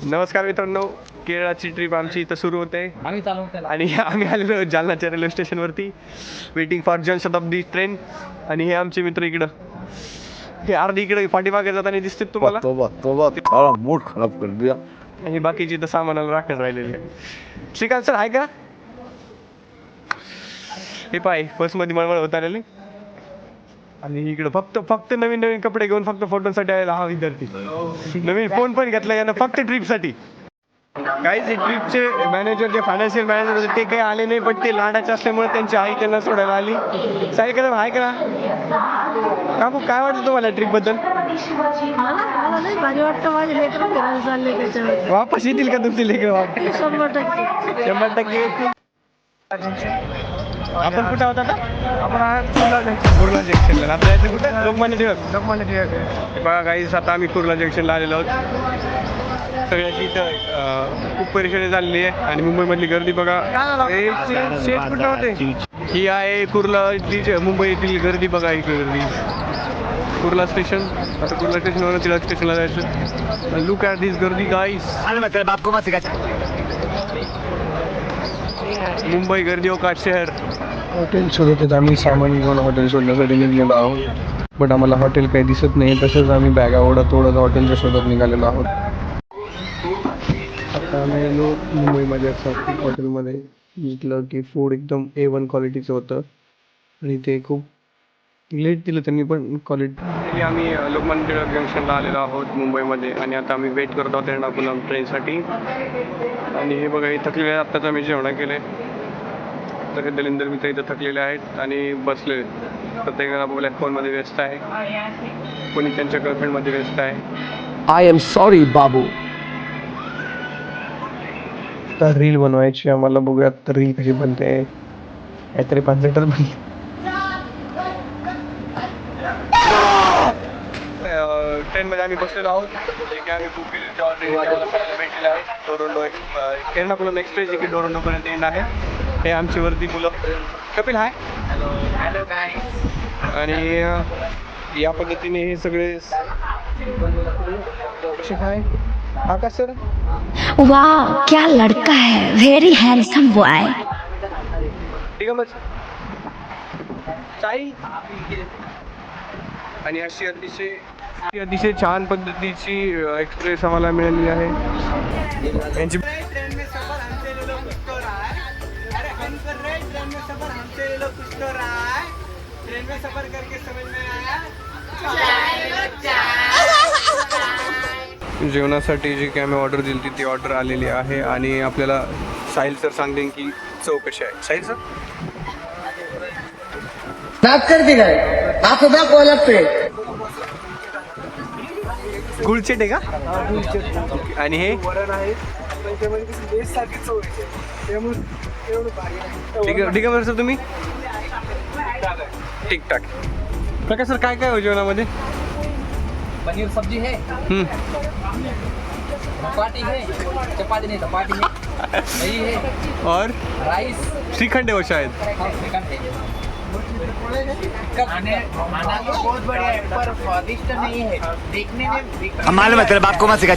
नमस्कार मित्रांनो, केरळाची ट्रिप आमची इथं सुरू होते आणि आम्ही आलेलो जालनाच्या रेल्वे स्टेशनवरती वेटिंग फॉर जनशताब्दी ट्रेन. आणि हे आमचे मित्र इकडं, हे अर्धी इकडे पाठीमागे जाताना दिसते तुम्हाला. मूड खराब कर दिया. आणि बाकीची इथं सामानाला राखत राहिलेली आहे. श्रीकांत सर आहे का? हे पाय बसमध्ये मळमळ होत आलेली. आणि इकडं फक्त नवीन कपडे घेऊन फक्त फोटोसाठी आलेला हा विद्यार्थी. नवीन फोन पण घेतला यानं फक्त ट्रिपसाठी. काहीच ट्रिपचे मॅनेजर जे फायनान्शियल मॅनेजर होते ते काही आले नाही, पण ते लहानाचे असल्यामुळे त्यांची आई त्यांना सोडायला आली. साई करा आहे का काकू, काय वाटतं तुम्हाला ट्रिप बद्दल? मला नाही भारी वाटतं, माझे लेकरं फिरायला चालले त्याच्यावर. वापस येतील का तुमचे लेकरं? वापस 100%. 100%. आपण कुठं होता आता? आपण कुर्ला जंक्शनला. आपल्या इथे कुठं? लोकमान्य टिळक. बघा काही आता आम्ही कुर्ला जंक्शनला आलेलो आहोत. सगळ्याची इथं खूप परेशानी झालेली आहे. आणि मुंबईमधली गर्दी बघा. शेत कुठं होते? ही आहे कुर्ला मुंबईतील गर्दी बघा. ही गर्दी कुर्ला स्टेशन. आता कुर्ला स्टेशनवर टिळक स्टेशनला जायचं. लुक ॲट दिस गर्दी गाईस. मुंबई गर्दियों का शहर. हॉटेल शोधत आहेत आम्ही. सामान घेऊन हॉटेल शोधण्यासाठी निघालेलो आहोत, बट आम्हाला हॉटेल काही दिसत नाही. तसंच आम्ही बॅगा ओढत हॉटेलच्या शोधात निघालेलो आहोत. आता आम्ही गेलो मुंबईमध्ये असं हॉटेलमध्ये. म्हटलं की फूड एकदम A1 क्वालिटीचं होतं आणि ते खूप लेट दिलं त्यांनी, पण क्वालिटी. आम्ही लोकमान्य टिळक जंक्शनला आलेलो आहोत मुंबईमध्ये. आणि आता आम्ही वेट करत आहोत एर्नाकुलम ट्रेनसाठी. आणि हे बघा, हे थकलेले आहेत. आत्ताच आम्ही जेवण केले. तर दलिंदर मित्र इथं थकलेले आहेत आणि बसले. प्रत्येकजण आपल्या फोनमध्ये व्यस्त आहे. कोणी त्यांच्या गर्लफ्रेंडमध्ये व्यस्त आहे. I am sorry, बाबू. तर रील बनवायची आम्हाला. बघूयात तर रील कशी बनते. काहीतरी 5 लिटर बनते. ट्रेनमध्ये आम्ही बसलेलो आहोत. जे की आम्ही बुक केली तेव्हा ट्रेन भेटलेलं आहे. टोरंटो एर्नाकुलम एक्सप्रेस जे की टोरंटोपर्यंत येणार आहे. हे आमची वरती मुलं. कपिल हाय. हॅलो काय. आणि या पद्धतीने हे सगळे कसे काय. आकाश सर, वाह क्या लड़का है, वेरी हैंडसम बॉय. ठीक आहे मग साई. आणि अशी अतिशय छान पद्धतीची एक्सप्रेस आम्हाला मिळाली आहे. यांची जेवणासाठी जी काही आम्ही ऑर्डर दिली ती ऑर्डर आलेली आहे. आणि आपल्याला साहिल सर सांगते की चव कशी आहे. साहिल सर करते काय आता दाखवा लागते. गुळचेट आहे का? आणि हे ठीक आहे सर. तुम्ही ठीक ठाक. प्रकाश सर काय काय हो जेवणामध्ये? पनीर सब्जी है, चपाती है, चपाती नहीं चपाती है, दही है और राइस, श्रीखंड है वो शायद. खाना तो बहुत बढ़िया है पर स्वादिष्ट नहीं है देखने में. मालूम है तेरे बाप को मत सिखा.